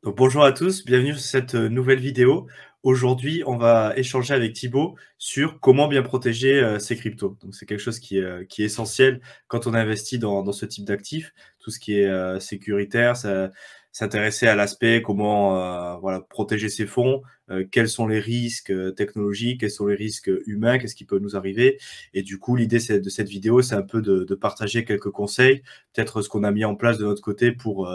Donc bonjour à tous, bienvenue sur cette nouvelle vidéo. Aujourd'hui, on va échanger avec Thibaut sur comment bien protéger ses cryptos. Donc c'est quelque chose qui est essentiel quand on investit dans ce type d'actifs. Tout ce qui est sécuritaire, s'intéresser à l'aspect comment voilà, protéger ses fonds, quels sont les risques technologiques, quels sont les risques humains, qu'est-ce qui peut nous arriver. Et du coup, l'idée de cette vidéo, c'est un peu de partager quelques conseils, peut-être ce qu'on a mis en place de notre côté pour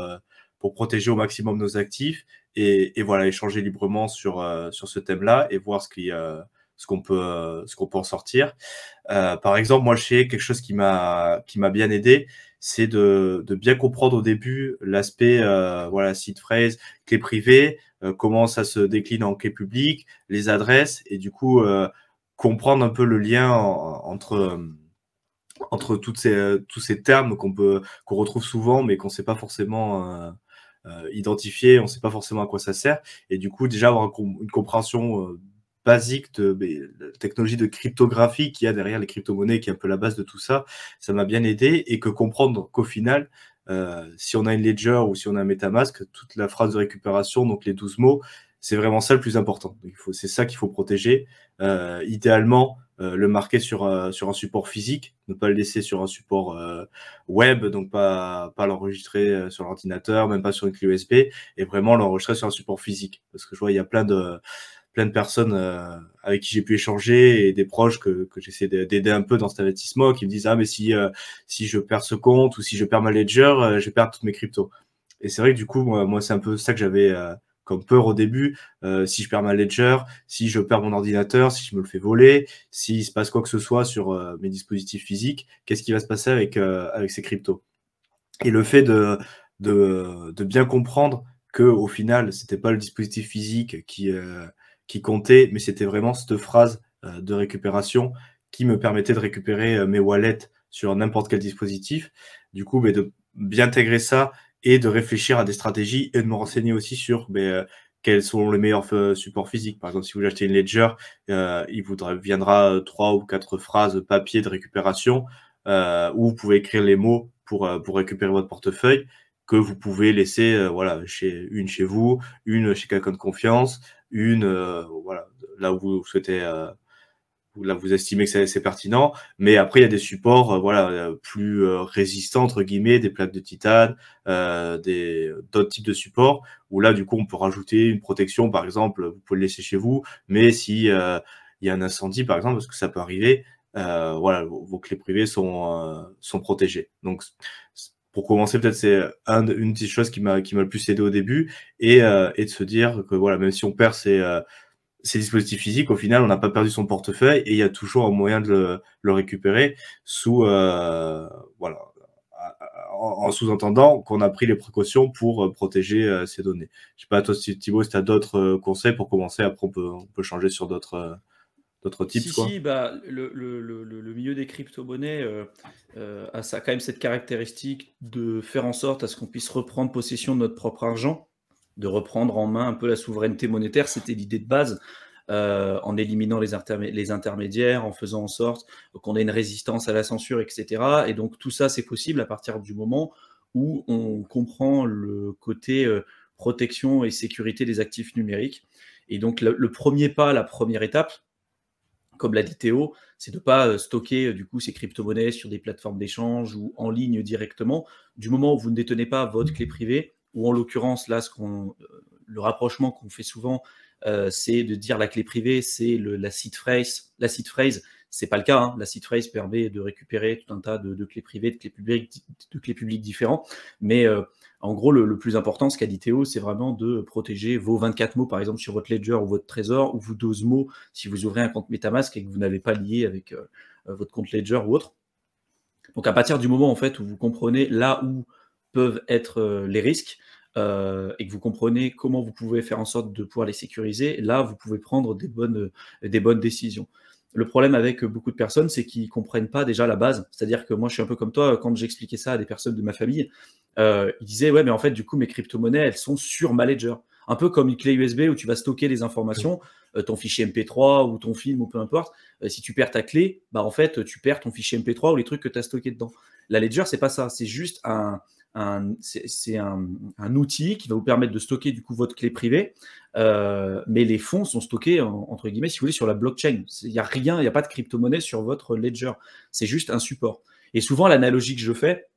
protéger au maximum nos actifs et voilà, échanger librement sur ce thème-là et voir ce qu'on peut en sortir. Par exemple, moi, je sais quelque chose qui m'a bien aidé, c'est de bien comprendre au début l'aspect voilà, seed phrase, clé privée, comment ça se décline en clé publique, les adresses et du coup comprendre un peu le lien entre tous ces termes qu'on retrouve souvent, mais qu'on ne sait pas forcément identifier, on ne sait pas forcément à quoi ça sert. Et du coup, déjà avoir une compréhension basique de la technologie de cryptographie qu'il y a derrière les crypto-monnaies, qui est un peu la base de tout ça, ça m'a bien aidé. Et que comprendre qu'au final, si on a une Ledger ou si on a un MetaMask, toute la phrase de récupération, donc les 12 mots, c'est vraiment ça le plus important. C'est ça qu'il faut protéger. Idéalement, le marquer sur un support physique, ne pas le laisser sur un support web, donc pas l'enregistrer sur l'ordinateur, même pas sur une clé USB, et vraiment l'enregistrer sur un support physique. Parce que je vois, il y a plein de personnes avec qui j'ai pu échanger et des proches que j'essaie d'aider un peu dans cet investissement qui me disent « Ah, mais si je perds ce compte ou si je perds ma ledger, je perds toutes mes cryptos. » Et c'est vrai que du coup, moi c'est un peu ça que j'avais comme peur au début. Si je perds ma ledger, si je perds mon ordinateur, si je me le fais voler, s'il se passe quoi que ce soit sur mes dispositifs physiques, qu'est-ce qui va se passer avec ces cryptos? Et le fait de bien comprendre que au final, c'était pas le dispositif physique qui comptait, mais c'était vraiment cette phrase de récupération qui me permettait de récupérer mes wallets sur n'importe quel dispositif. Du coup, de bien intégrer ça et de réfléchir à des stratégies et de me renseigner aussi sur quels sont les meilleurs supports physiques. Par exemple, si vous achetez une Ledger, viendra 3 ou 4 phrases papier de récupération où vous pouvez écrire les mots pour récupérer votre portefeuille que vous pouvez laisser voilà, chez vous, une chez quelqu'un de confiance, une voilà, là où vous souhaitez là vous estimez que c'est pertinent, mais après il y a des supports voilà plus résistants entre guillemets, des plaques de titane, d'autres types de supports où là du coup on peut rajouter une protection, par exemple vous pouvez le laisser chez vous, mais si il y a un incendie par exemple, parce que ça peut arriver, voilà vos clés privées sont protégées. Donc pour commencer, peut-être c'est une des choses qui m'a le plus aidé au début et de se dire que voilà, même si on perd ces dispositifs physiques, au final, on n'a pas perdu son portefeuille et il y a toujours un moyen de le récupérer sous, voilà, en sous-entendant qu'on a pris les précautions pour protéger ces données. Je sais pas, toi, Thibaut, si tu as d'autres conseils pour commencer, après on peut changer sur d'autres tips, Si, quoi. si, bah, le milieu des crypto-monnaies, a ça quand même cette caractéristique de faire en sorte à ce qu'on puisse reprendre possession de notre propre argent, de reprendre en main un peu la souveraineté monétaire. C'était l'idée de base, en éliminant les intermédiaires, en faisant en sorte qu'on ait une résistance à la censure et cetera, et donc tout ça, c'est possible à partir du moment où on comprend le côté, protection et sécurité des actifs numériques. Et donc le 1er pas, la première étape, comme l'a dit Théo, c'est de ne pas stocker du coup ces crypto-monnaies sur des plateformes d'échange ou en ligne directement. Du moment où vous ne détenez pas votre clé privée, ou en l'occurrence, là, le rapprochement qu'on fait souvent, c'est de dire la clé privée, c'est la seed phrase. La seed phrase, c'est pas le cas. Hein. La seed phrase permet de récupérer tout un tas de clés privées, de clés publiques différents. Mais en gros, le plus important, ce qu'a dit Théo, c'est vraiment de protéger vos 24 mots, par exemple, sur votre ledger ou votre trésor, ou vos 12 mots si vous ouvrez un compte MetaMask et que vous n'avez pas lié avec votre compte ledger ou autre. Donc à partir du moment en fait où vous comprenez là où peuvent être les risques et que vous comprenez comment vous pouvez faire en sorte de pouvoir les sécuriser, là vous pouvez prendre des bonnes décisions. Le problème avec beaucoup de personnes, c'est qu'ils ne comprennent pas déjà la base. C'est-à-dire que moi, je suis un peu comme toi, quand j'expliquais ça à des personnes de ma famille, ils disaient, ouais, mais en fait, du coup, mes crypto-monnaies, elles sont sur ma ledger. Un peu comme une clé USB où tu vas stocker les informations, ton fichier MP3 ou ton film ou peu importe. Si tu perds ta clé, bah en fait, tu perds ton fichier MP3 ou les trucs que tu as stockés dedans. La ledger, c'est pas ça. C'est juste c'est un outil qui va vous permettre de stocker du coup votre clé privée, mais les fonds sont stockés entre guillemets, si vous voulez, sur la blockchain. Il n'y a rien, il n'y a pas de crypto-monnaie sur votre ledger. C'est juste un support. Et souvent, l'analogie que je fais,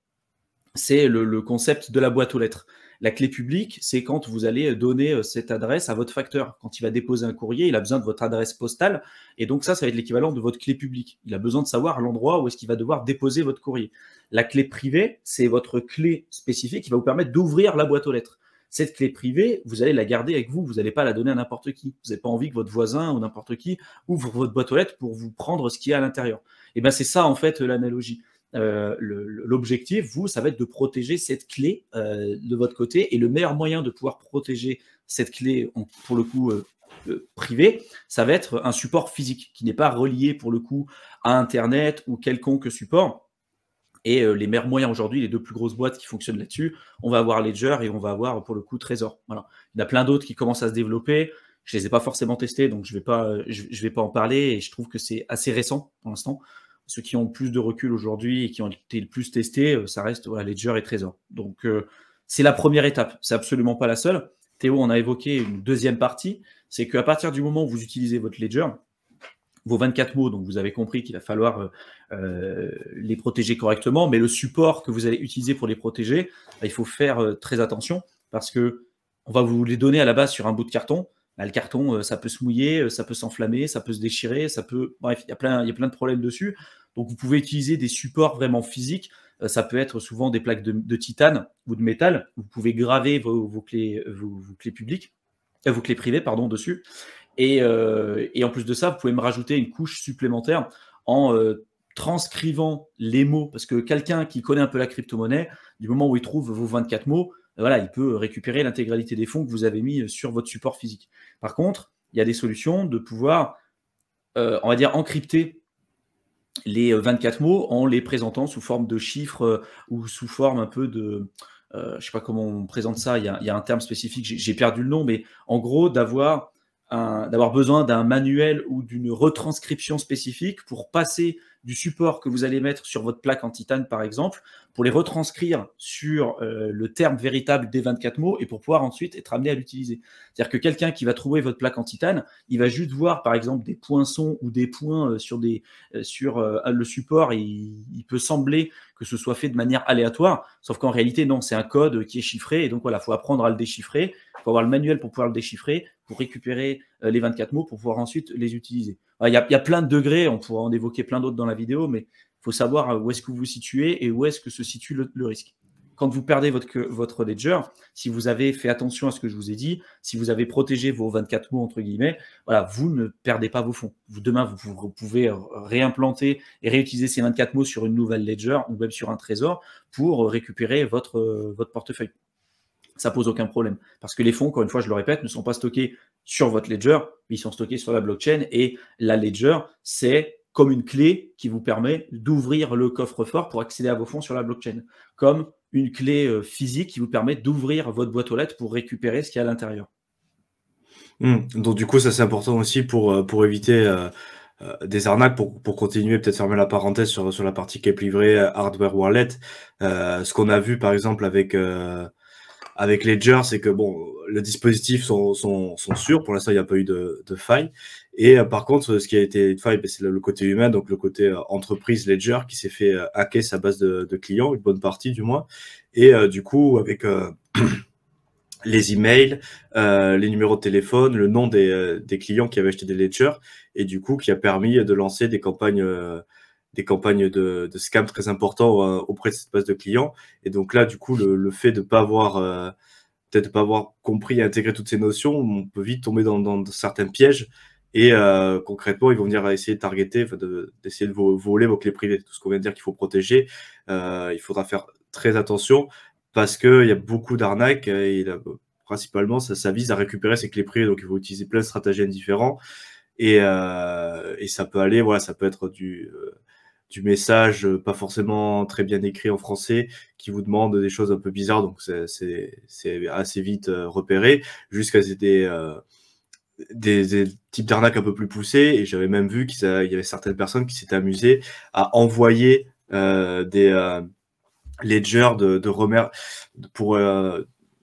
c'est le concept de la boîte aux lettres. La clé publique, c'est quand vous allez donner cette adresse à votre facteur. Quand il va déposer un courrier, il a besoin de votre adresse postale. Et donc ça va être l'équivalent de votre clé publique. Il a besoin de savoir l'endroit où est-ce qu'il va devoir déposer votre courrier. La clé privée, c'est votre clé spécifique qui va vous permettre d'ouvrir la boîte aux lettres. Cette clé privée, vous allez la garder avec vous. Vous n'allez pas la donner à n'importe qui. Vous n'avez pas envie que votre voisin ou n'importe qui ouvre votre boîte aux lettres pour vous prendre ce qu'il y a à l'intérieur. Et bien c'est ça en fait l'analogie. L'objectif, vous, ça va être de protéger cette clé de votre côté. Et le meilleur moyen de pouvoir protéger cette clé, pour le coup, privée, ça va être un support physique qui n'est pas relié, pour le coup, à Internet ou quelconque support. Et les meilleurs moyens aujourd'hui, les deux plus grosses boîtes qui fonctionnent là-dessus, on va avoir Ledger et on va avoir, pour le coup, Trésor. Voilà. Il y en a plein d'autres qui commencent à se développer. Je ne les ai pas forcément testés, donc je vais pas en parler. Et je trouve que c'est assez récent pour l'instant. Ceux qui ont le plus de recul aujourd'hui et qui ont été le plus testés, ça reste Ledger et Trésor. Donc, c'est la première étape. C'est absolument pas la seule. Théo, on a évoqué une deuxième partie. C'est qu'à partir du moment où vous utilisez votre Ledger, vos 24 mots, donc vous avez compris qu'il va falloir les protéger correctement, mais le support que vous allez utiliser pour les protéger, il faut faire très attention parce que on va vous les donner à la base sur un bout de carton. Le carton, ça peut se mouiller, ça peut s'enflammer, ça peut se déchirer, bref, il y a plein de problèmes dessus. Donc, vous pouvez utiliser des supports vraiment physiques. Ça peut être souvent des plaques de titane ou de métal. Vous pouvez graver vos clés publiques, vos clés privées, pardon, dessus. Et en plus de ça, vous pouvez me rajouter une couche supplémentaire en transcrivant les mots. Parce que quelqu'un qui connaît un peu la crypto-monnaie, du moment où il trouve vos 24 mots, voilà, il peut récupérer l'intégralité des fonds que vous avez mis sur votre support physique. Par contre, il y a des solutions de pouvoir, on va dire, encrypter les 24 mots en les présentant sous forme de chiffres ou sous forme un peu de... je ne sais pas comment on présente ça, il y a un terme spécifique, j'ai perdu le nom, mais en gros, d'avoir besoin d'un manuel ou d'une retranscription spécifique pour passer du support que vous allez mettre sur votre plaque en titane, par exemple, pour les retranscrire sur le terme véritable des 24 mots et pour pouvoir ensuite être amené à l'utiliser. C'est-à-dire que quelqu'un qui va trouver votre plaque en titane, il va juste voir, par exemple, des poinçons ou des points sur le support et il peut sembler que ce soit fait de manière aléatoire, sauf qu'en réalité, non, c'est un code qui est chiffré et donc voilà, il faut apprendre à le déchiffrer, il faut avoir le manuel pour pouvoir le déchiffrer, pour récupérer les 24 mots pour pouvoir ensuite les utiliser. Il y a plein de degrés, on pourra en évoquer plein d'autres dans la vidéo, mais il faut savoir où est-ce que vous vous situez et où est-ce que se situe le risque. Quand vous perdez votre ledger, si vous avez fait attention à ce que je vous ai dit, si vous avez protégé vos 24 mots, entre guillemets, voilà, vous ne perdez pas vos fonds. Demain, vous pouvez réimplanter et réutiliser ces 24 mots sur une nouvelle ledger ou même sur un trésor pour récupérer votre portefeuille. Ça pose aucun problème. Parce que les fonds, encore une fois, je le répète, ne sont pas stockés sur votre ledger, mais ils sont stockés sur la blockchain. Et la ledger, c'est comme une clé qui vous permet d'ouvrir le coffre-fort pour accéder à vos fonds sur la blockchain. Comme une clé physique qui vous permet d'ouvrir votre boîte aux lettres pour récupérer ce qu'il y a à l'intérieur. Donc du coup, ça c'est important aussi pour éviter des arnaques, pour continuer, peut-être fermer la parenthèse sur la partie clé privée, hardware wallet. Ce qu'on a vu par exemple avec Ledger, c'est que bon, les dispositifs sont sûrs. Pour l'instant, il n'y a pas eu de faille. Et par contre, ce qui a été une faille, c'est le côté humain, donc le côté entreprise Ledger qui s'est fait hacker sa base de clients, une bonne partie du moins. Et du coup, avec les emails, les numéros de téléphone, le nom des clients qui avaient acheté des Ledger, et du coup, qui a permis de lancer des campagnes de scam très importants auprès de cette base de clients. Et donc là, du coup, le fait de pas avoir peut-être de pas avoir compris et intégré toutes ces notions, on peut vite tomber dans certains pièges. Et concrètement, ils vont venir essayer de targeter, d'essayer de voler vos clés privées. Tout ce qu'on vient de dire qu'il faut protéger, il faudra faire très attention parce qu'il y a beaucoup d'arnaques et principalement, ça vise à récupérer ces clés privées. Donc, il faut utiliser plein de stratagèmes différents. Et ça peut aller, voilà, ça peut être du message pas forcément très bien écrit en français qui vous demande des choses un peu bizarres, donc c'est assez vite repéré, jusqu'à des types d'arnaques un peu plus poussées. Et j'avais même vu qu'il y avait certaines personnes qui s'étaient amusées à envoyer Ledger pour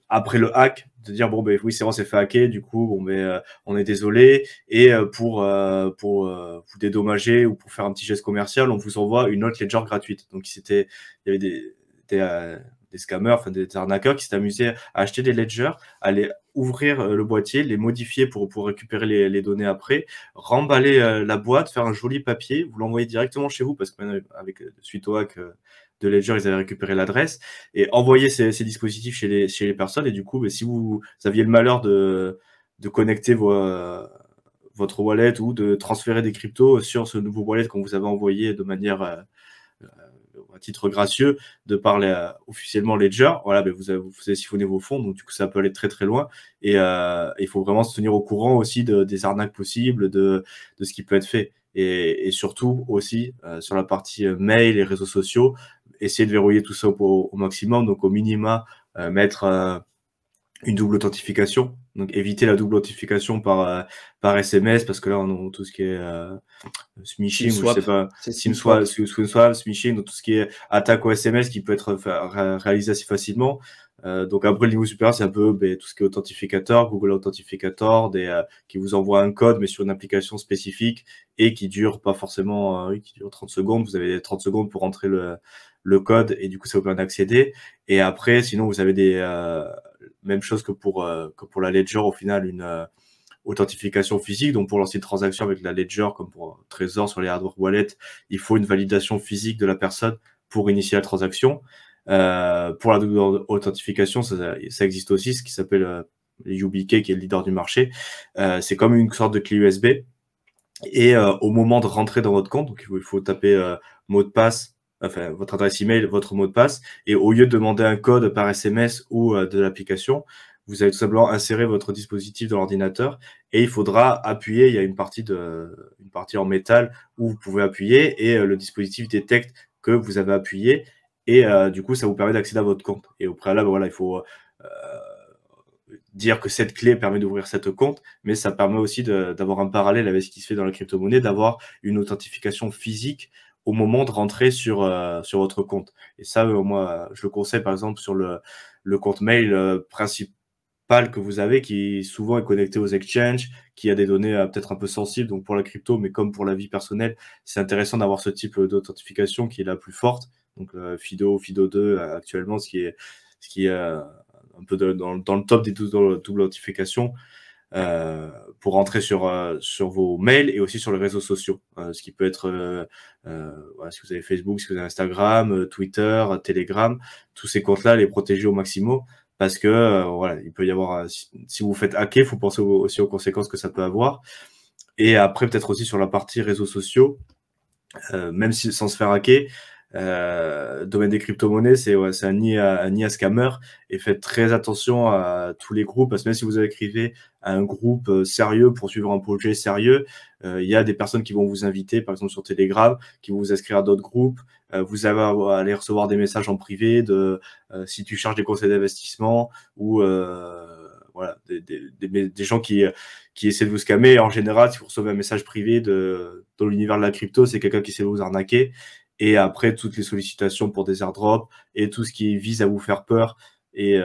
après le hack, de dire bon ben oui c'est vrai, on s'est fait hacker, du coup bon ben on est désolé, et pour vous dédommager ou pour faire un petit geste commercial, on vous envoie une autre Ledger gratuite. Donc il y avait des scammers, enfin des arnaqueurs qui s'étaient amusés à acheter des ledgers, à aller ouvrir le boîtier, les modifier pour récupérer les données après, remballer la boîte, faire un joli papier, vous l'envoyer directement chez vous, parce que maintenant, suite au hack de Ledger, ils avaient récupéré l'adresse, et envoyer ces dispositifs chez les personnes. Et du coup, si vous aviez le malheur de connecter votre wallet ou de transférer des cryptos sur ce nouveau wallet qu'on vous avait envoyé de manière à titre gracieux, de parler officiellement Ledger, voilà, ben vous avez siphonné vos fonds, donc du coup ça peut aller très très loin, et il faut vraiment se tenir au courant aussi des arnaques possibles, de ce qui peut être fait, et surtout aussi sur la partie mail et réseaux sociaux, essayer de verrouiller tout ça au maximum, donc au minima mettre une double authentification, donc éviter la double authentification par SMS, parce que là on a tout ce qui est smishing, ou je sais pas, SimSwap, smishing, donc tout ce qui est attaque au SMS qui peut être réalisé assez facilement. Donc après le niveau supérieur, c'est un peu tout ce qui est authentificateur, Google Authentificator, qui vous envoie un code mais sur une application spécifique et qui dure pas forcément, qui dure 30 secondes. Vous avez 30 secondes pour entrer le code, et du coup ça vous permet d'accéder. Et après, sinon vous avez même chose que pour la Ledger, au final, une authentification physique. Donc pour lancer une transaction avec la Ledger, comme pour Trésor sur les hardware wallets, il faut une validation physique de la personne pour initier la transaction. Pour la double authentification, ça existe aussi, ce qui s'appelle YubiKey, qui est le leader du marché. C'est comme une sorte de clé USB. Et au moment de rentrer dans votre compte, donc il faut taper mot de passe, enfin votre adresse email, votre mot de passe, et au lieu de demander un code par SMS ou de l'application, vous allez tout simplement insérer votre dispositif dans l'ordinateur, et il faudra appuyer. Il y a une partie en métal où vous pouvez appuyer, et le dispositif détecte que vous avez appuyé, et du coup ça vous permet d'accéder à votre compte. Et au préalable, voilà, il faut dire que cette clé permet d'ouvrir cette compte, mais ça permet aussi d'avoir un parallèle avec ce qui se fait dans la crypto-monnaie, d'avoir une authentification physique au moment de rentrer sur votre compte. Et ça, moi, je le conseille par exemple sur le compte mail principal que vous avez, qui souvent est connecté aux exchanges, qui a des données peut-être un peu sensibles, donc pour la crypto, mais comme pour la vie personnelle, c'est intéressant d'avoir ce type d'authentification qui est la plus forte. Donc FIDO2 actuellement, ce qui est un peu dans le top des double authentification pour rentrer sur vos mails et aussi sur les réseaux sociaux. Ce qui peut être, voilà, si vous avez Facebook, si vous avez Instagram, Twitter, Telegram, tous ces comptes-là, les protéger au maximum, parce que voilà, il peut y avoir, si vous vous faites hacker, il faut penser aussi aux conséquences que ça peut avoir. Et après, peut-être aussi sur la partie réseaux sociaux, même si sans se faire hacker, domaine des crypto-monnaies, c'est un nid à scammer, et faites très attention à tous les groupes, parce que même si vous écrivez à un groupe sérieux pour suivre un projet sérieux, il y a des personnes qui vont vous inviter, par exemple sur Telegram, qui vont vous inscrire à d'autres groupes. Vous allez aller recevoir des messages en privé si tu cherches des conseils d'investissement, ou voilà, des gens qui essaient de vous scammer. Et en général, si vous recevez un message privé dans l'univers de la crypto, c'est quelqu'un qui essaie de vous arnaquer. Et après, toutes les sollicitations pour des airdrops et tout ce qui vise à vous faire peur, et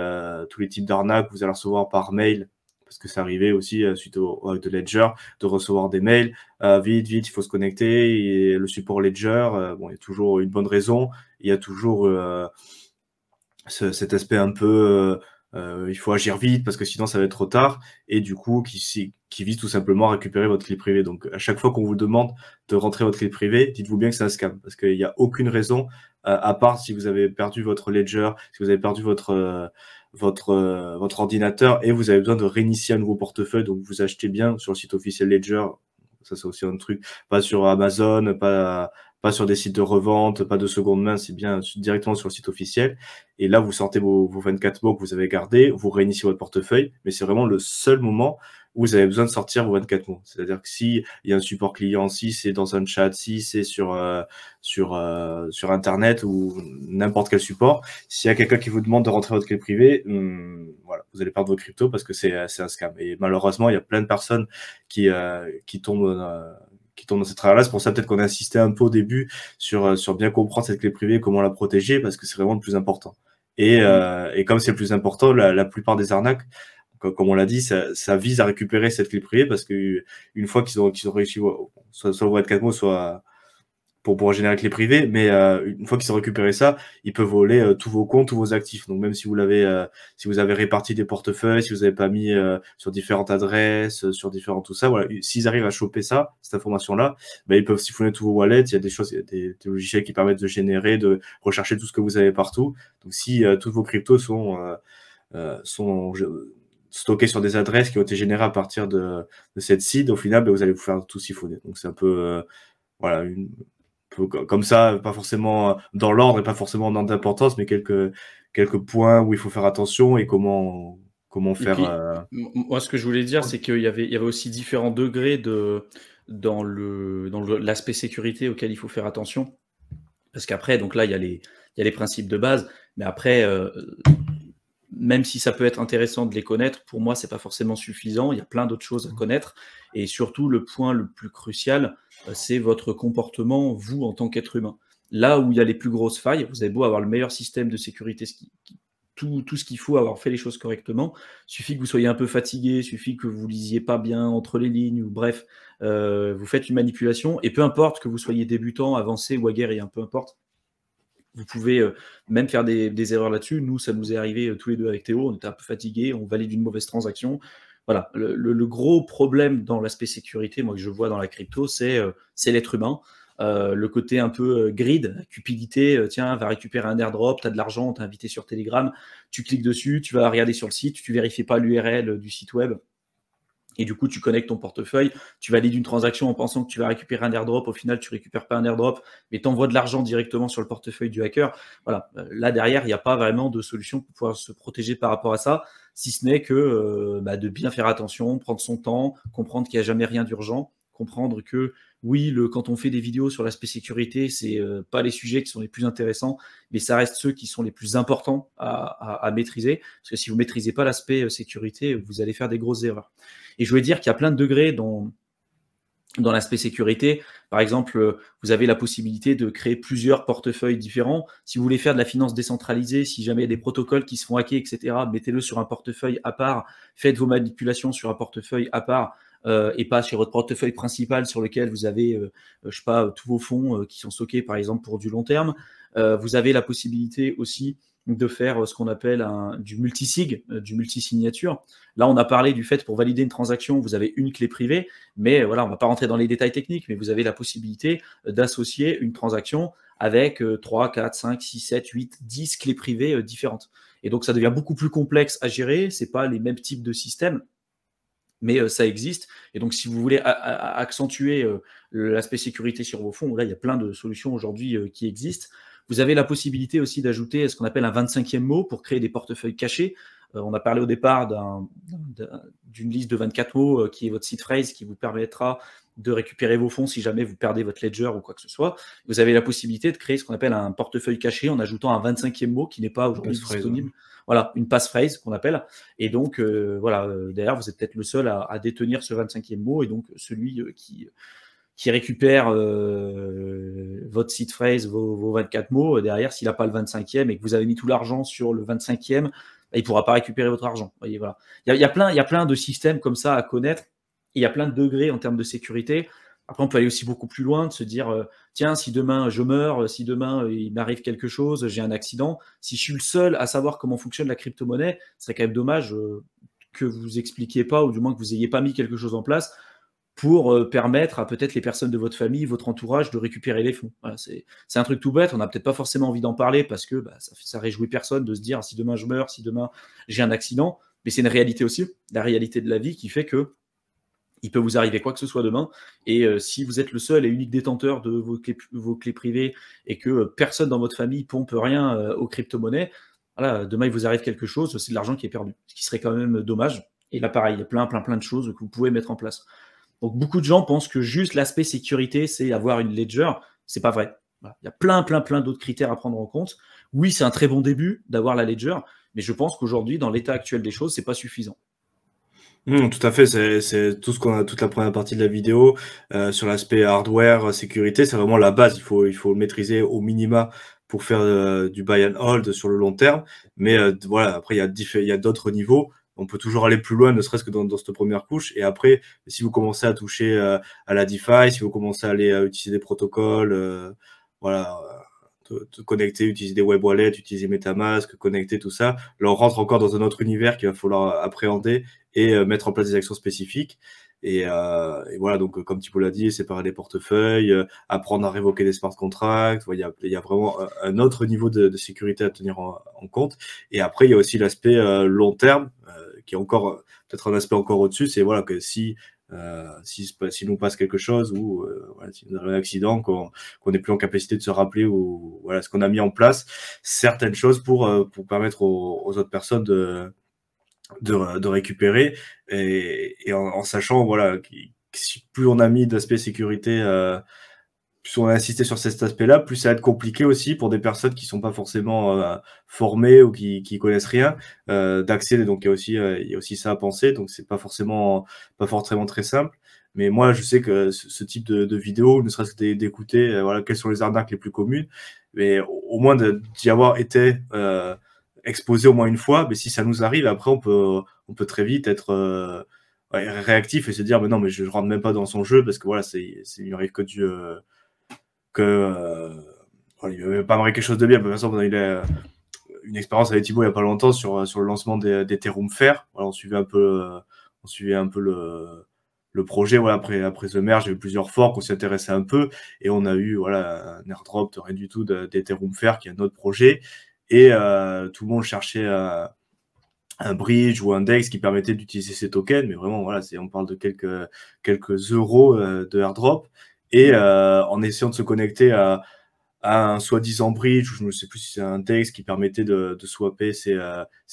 tous les types d'arnaques, vous allez recevoir par mail, parce que c'est arrivé aussi suite au hack de Ledger, de recevoir des mails. Vite, il faut se connecter. Et le support Ledger, bon, il y a toujours une bonne raison. Il y a toujours cet aspect un peu il faut agir vite parce que sinon ça va être trop tard, et du coup qui vise tout simplement à récupérer votre clé privée. Donc à chaque fois qu'on vous demande de rentrer votre clé privée, dites-vous bien que c'est un scam, parce qu'il n'y a aucune raison, à part si vous avez perdu votre ledger, si vous avez perdu votre ordinateur et vous avez besoin de réinitier un nouveau portefeuille. Donc vous achetez bien sur le site officiel Ledger, ça c'est aussi un truc, pas sur Amazon, pas sur des sites de revente, pas de seconde main, c'est bien directement sur le site officiel. Et là, vous sortez vos 24 mots que vous avez gardés, vous réinitiez votre portefeuille, mais c'est vraiment le seul moment où vous avez besoin de sortir vos 24 mots. C'est-à-dire que s'il y a un support client, si c'est dans un chat, si c'est sur Internet ou n'importe quel support, s'il y a quelqu'un qui vous demande de rentrer votre clé privée, voilà, vous allez perdre vos cryptos, parce que c'est un scam. Et malheureusement, il y a plein de personnes qui tombent qui tombent dans ces travers-là. C'est pour ça peut-être qu'on a insisté un peu au début sur bien comprendre cette clé privée, comment la protéger, parce que c'est vraiment le plus important. Et comme c'est le plus important, la plupart des arnaques, comme on l'a dit, ça vise à récupérer cette clé privée, parce que une fois qu'ils ont réussi, soit au Web 4 mots, soit pour pouvoir générer clé privée, mais une fois qu'ils ont récupéré ça, ils peuvent voler tous vos comptes, tous vos actifs. Donc même si vous avez réparti des portefeuilles, si vous avez pas mis sur différentes adresses, sur différents tout ça, voilà, s'ils arrivent à choper ça, cette information-là, ben, ils peuvent siphonner tous vos wallets. Il y a des choses, il y a des logiciels qui permettent de générer, de rechercher tout ce que vous avez partout. Donc si tous vos cryptos sont stockés sur des adresses qui ont été générées à partir de cette seed, au final, ben, vous allez vous faire tout siphonner. Donc c'est un peu voilà, comme ça, pas forcément dans l'ordre et pas forcément en ordre d'importance, mais quelques points où il faut faire attention et comment Et faire. puis, moi, ce que je voulais dire, c'est qu'il y avait aussi différents degrés dans l'aspect sécurité auquel il faut faire attention. Parce qu'après, donc là, il y a les principes de base, mais après, même si ça peut être intéressant de les connaître, pour moi, c'est pas forcément suffisant. Il y a plein d'autres choses à connaître. Et surtout, le point le plus crucial, c'est votre comportement, vous, en tant qu'être humain. Là où il y a les plus grosses failles, vous avez beau avoir le meilleur système de sécurité, tout ce qu'il faut, avoir fait les choses correctement, suffit que vous soyez un peu fatigué, suffit que vous lisiez pas bien entre les lignes, ou bref, vous faites une manipulation, et peu importe que vous soyez débutant, avancé ou aguerri, peu importe, vous pouvez même faire des erreurs là-dessus. Nous, ça nous est arrivé tous les deux avec Théo, on était un peu fatigués, on valide une mauvaise transaction. Voilà, le gros problème dans l'aspect sécurité, moi que je vois dans la crypto, c'est l'être humain. Le côté un peu greed, cupidité, tiens, va récupérer un airdrop, tu as de l'argent, on t'a invité sur Telegram, tu cliques dessus, tu vas regarder sur le site, tu vérifies pas l'URL du site web, et du coup, tu connectes ton portefeuille, tu valides une transaction en pensant que tu vas récupérer un airdrop. Au final, tu récupères pas un airdrop, mais tu envoies de l'argent directement sur le portefeuille du hacker. Voilà. Là, derrière, il n'y a pas vraiment de solution pour pouvoir se protéger par rapport à ça, si ce n'est que de bien faire attention, prendre son temps, comprendre qu'il n'y a jamais rien d'urgent, comprendre que oui, quand on fait des vidéos sur l'aspect sécurité, c'est pas les sujets qui sont les plus intéressants, mais ça reste ceux qui sont les plus importants à maîtriser. Parce que si vous maîtrisez pas l'aspect sécurité, vous allez faire des grosses erreurs. Et je voulais dire qu'il y a plein de degrés dans l'aspect sécurité. Par exemple, vous avez la possibilité de créer plusieurs portefeuilles différents. Si vous voulez faire de la finance décentralisée, si jamais il y a des protocoles qui se font hacker, etc., mettez-le sur un portefeuille à part, faites vos manipulations sur un portefeuille à part, et pas sur votre portefeuille principal sur lequel vous avez, je sais pas, tous vos fonds qui sont stockés, par exemple, pour du long terme. Vous avez la possibilité aussi de faire ce qu'on appelle du multisig, du multisignature. Là, on a parlé du fait pour valider une transaction, vous avez une clé privée, mais voilà, on ne va pas rentrer dans les détails techniques, mais vous avez la possibilité d'associer une transaction avec 3, 4, 5, 6, 7, 8, 10 clés privées différentes. Et donc, ça devient beaucoup plus complexe à gérer, ce n'est pas les mêmes types de systèmes, mais ça existe. Et donc, si vous voulez accentuer l'aspect sécurité sur vos fonds, là, il y a plein de solutions aujourd'hui qui existent. Vous avez la possibilité aussi d'ajouter ce qu'on appelle un 25e mot pour créer des portefeuilles cachés. On a parlé au départ d'une liste de 24 mots qui est votre seed phrase, qui vous permettra de récupérer vos fonds si jamais vous perdez votre ledger ou quoi que ce soit. Vous avez la possibilité de créer ce qu'on appelle un portefeuille caché en ajoutant un 25e mot qui n'est pas aujourd'hui disponible. Voilà, une passphrase qu'on appelle. Et donc, d'ailleurs, vous êtes peut-être le seul à détenir ce 25e mot, et donc celui qui récupère votre seed phrase, vos 24 mots, derrière, s'il n'a pas le 25e et que vous avez mis tout l'argent sur le 25e, il ne pourra pas récupérer votre argent. Vous voyez, voilà. Il y a plein de systèmes comme ça à connaître. Il y a plein de degrés en termes de sécurité. Après, on peut aller aussi beaucoup plus loin, de se dire, tiens, si demain je meurs, si demain il m'arrive quelque chose, j'ai un accident, si je suis le seul à savoir comment fonctionne la crypto-monnaie, ce serait quand même dommage que vous expliquiez pas, ou du moins que vous n'ayez pas mis quelque chose en place pour permettre à peut-être les personnes de votre famille, votre entourage, de récupérer les fonds. Voilà, c'est un truc tout bête, on n'a peut-être pas forcément envie d'en parler parce que ça réjouit personne de se dire si demain je meurs, si demain j'ai un accident, mais c'est une réalité aussi, la réalité de la vie qui fait que il peut vous arriver quoi que ce soit demain, et si vous êtes le seul et unique détenteur de vos clés privées et que personne dans votre famille pompe rien aux crypto-monnaies, voilà, demain il vous arrive quelque chose, c'est de l'argent qui est perdu, ce qui serait quand même dommage. Et là pareil, il y a plein de choses que vous pouvez mettre en place. Donc beaucoup de gens pensent que juste l'aspect sécurité, c'est avoir une ledger. C'est pas vrai. Voilà. Il y a plein d'autres critères à prendre en compte. Oui, c'est un très bon début d'avoir la ledger, mais je pense qu'aujourd'hui, dans l'état actuel des choses, c'est pas suffisant. Tout à fait, c'est tout ce qu'on a, toute la première partie de la vidéo sur l'aspect hardware, sécurité, c'est vraiment la base. Il faut le maîtriser au minima pour faire du buy and hold sur le long terme. Mais voilà, après il y a d'autres niveaux. On peut toujours aller plus loin, ne serait-ce que dans cette première couche. Et après, si vous commencez à toucher à la DeFi, si vous commencez à aller utiliser des protocoles, voilà, te connecter, utiliser des web wallets, utiliser MetaMask, connecter tout ça, là on rentre encore dans un autre univers qu'il va falloir appréhender et mettre en place des actions spécifiques. Et voilà, donc comme Thibault l'a dit, séparer les portefeuilles, apprendre à révoquer des smart contracts. Il y a vraiment un autre niveau de sécurité à tenir en compte. Et après, il y a aussi l'aspect long terme, qui est encore peut-être un aspect encore au-dessus. C'est voilà que si nous passe quelque chose ou voilà, si nous avons un accident, qu'on n'est plus en capacité de se rappeler ou voilà ce qu'on a mis en place, certaines choses pour permettre aux autres personnes de récupérer et en sachant voilà que si plus on a mis d'aspect sécurité, plus on a insisté sur cet aspect-là, plus ça va être compliqué aussi pour des personnes qui sont pas forcément formées ou qui connaissent rien d'accéder. Donc il y a aussi ça à penser. Donc c'est pas forcément très simple. Mais moi je sais que ce type de vidéo, ne serait-ce que d'écouter voilà quelles sont les arnaques les plus communes, mais au moins d'y avoir été exposé au moins une fois. Mais si ça nous arrive, après on peut très vite être ouais, réactif et se dire mais non mais je rentre même pas dans son jeu parce que voilà il n'arrive que du voilà, il va pas m'arriver quelque chose de bien. Par exemple, il a une expérience avec Thibaut il n'y a pas longtemps sur le lancement d'Ethereum Fair. Voilà, on suivait un peu le projet. Voilà, après The Merge, il y a eu plusieurs forks, on s'y intéressait un peu et on a eu voilà, un airdrop de rien du tout d'Ethereum Fair, qui est un autre projet. Et tout le monde cherchait un bridge ou un DEX qui permettait d'utiliser ces tokens, mais vraiment, voilà, on parle de quelques euros de airdrop. Et en essayant de se connecter à un soi-disant bridge, ou je ne sais plus si c'est un DEX qui permettait de swapper ces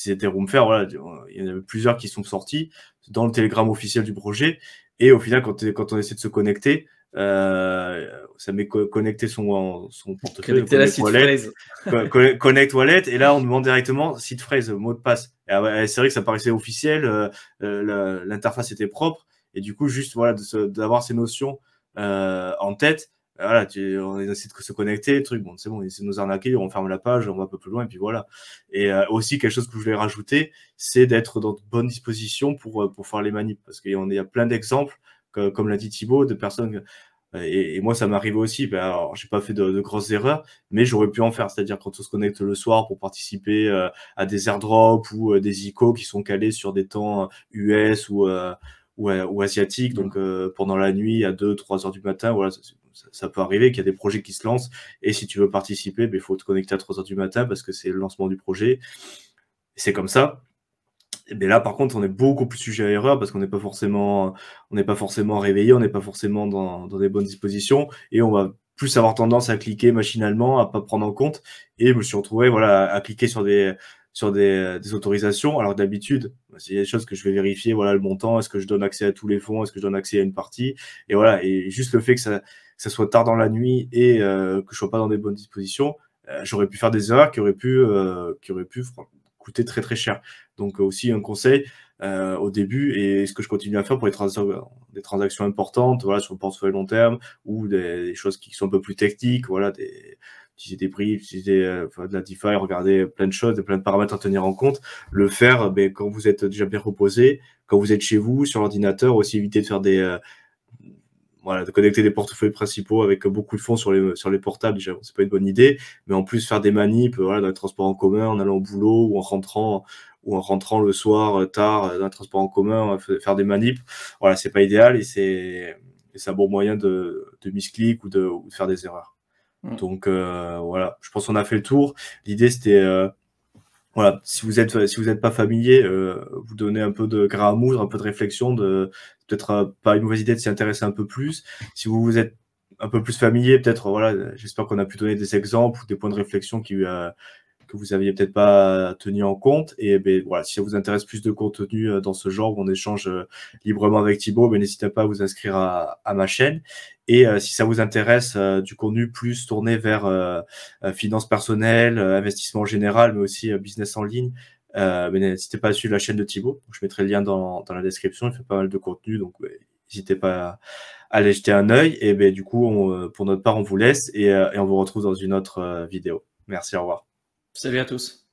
Ethereum Fair. Voilà, il y en avait plusieurs qui sont sortis dans le Telegram officiel du projet. Et au final, quand on essaie de se connecter, ça met connecter son portefeuille, Connecter la Connect seed Wallet, phrase. Connect Wallet, et là on demande directement seed phrase, mot de passe. Et c'est vrai que ça paraissait officiel, l'interface était propre, et du coup juste voilà d'avoir ces notions en tête. Voilà, on essaie de se connecter, truc, bon, c'est bon, on essaie de nous arnaquer, on ferme la page, on va un peu plus loin, et puis voilà. Et aussi, quelque chose que je voulais rajouter, c'est d'être dans de bonnes dispositions pour faire les manips, parce qu'il y a plein d'exemples, comme l'a dit Thibaut, de personnes, et moi, ça m'arrive aussi, ben, alors, j'ai pas fait de grosses erreurs, mais j'aurais pu en faire, c'est-à-dire quand on se connecte le soir pour participer à des airdrops ou des ICO qui sont calés sur des temps US ou asiatiques, donc pendant la nuit à 2-3 heures du matin, voilà, ça peut arriver qu'il y a des projets qui se lancent, et si tu veux participer, il faut te connecter à 3 heures du matin parce que c'est le lancement du projet. C'est comme ça. Mais là, par contre, on est beaucoup plus sujet à l'erreur parce qu'on n'est pas forcément réveillé, on n'est pas forcément dans des bonnes dispositions, et on va plus avoir tendance à cliquer machinalement, à pas prendre en compte. Et je me suis retrouvé voilà, à cliquer sur des autorisations. Alors d'habitude, c'est des choses que je vais vérifier, voilà, le montant, est-ce que je donne accès à tous les fonds, est-ce que je donne accès à une partie, et voilà. Et juste le fait que ça soit tard dans la nuit et que je sois pas dans des bonnes dispositions, j'aurais pu faire des erreurs qui auraient pu coûter très très cher. Donc aussi un conseil au début, et ce que je continue à faire pour des transactions importantes, voilà, sur le portefeuille long terme, ou des choses qui sont un peu plus techniques, voilà, utiliser des prix, utiliser de la DeFi, regarder plein de choses, plein de paramètres à tenir en compte. Le faire quand vous êtes déjà bien reposé, quand vous êtes chez vous, sur l'ordinateur, aussi éviter de faire voilà, de connecter des portefeuilles principaux avec beaucoup de fonds sur les portables, déjà, c'est pas une bonne idée. Mais en plus, faire des manips, voilà, dans les transports en commun, en allant au boulot ou en rentrant le soir, tard, dans les transports en commun, faire des manips, voilà, c'est pas idéal, et c'est un bon moyen de misclick ou de faire des erreurs. Donc, voilà, je pense qu'on a fait le tour. L'idée, c'était, voilà, si vous êtes pas familier, vous donnez un peu de grain à moudre, un peu de réflexion, peut-être pas une mauvaise idée de s'y intéresser un peu plus. Si vous êtes un peu plus familier, peut-être, voilà, j'espère qu'on a pu donner des exemples ou des points de réflexion que vous aviez peut-être pas tenu en compte. Et voilà, si ça vous intéresse plus de contenu dans ce genre où on échange librement avec Thibaut, n'hésitez pas à vous inscrire à ma chaîne. Et si ça vous intéresse du contenu plus tourné vers finances personnelles, investissement en général, mais aussi business en ligne, Mais n'hésitez pas à suivre la chaîne de Thibaut. Je mettrai le lien dans la description. Il fait pas mal de contenu, donc n'hésitez pas à aller jeter un œil. Et ben, du coup, pour notre part, on vous laisse et on vous retrouve dans une autre vidéo. Merci, au revoir. Salut à tous.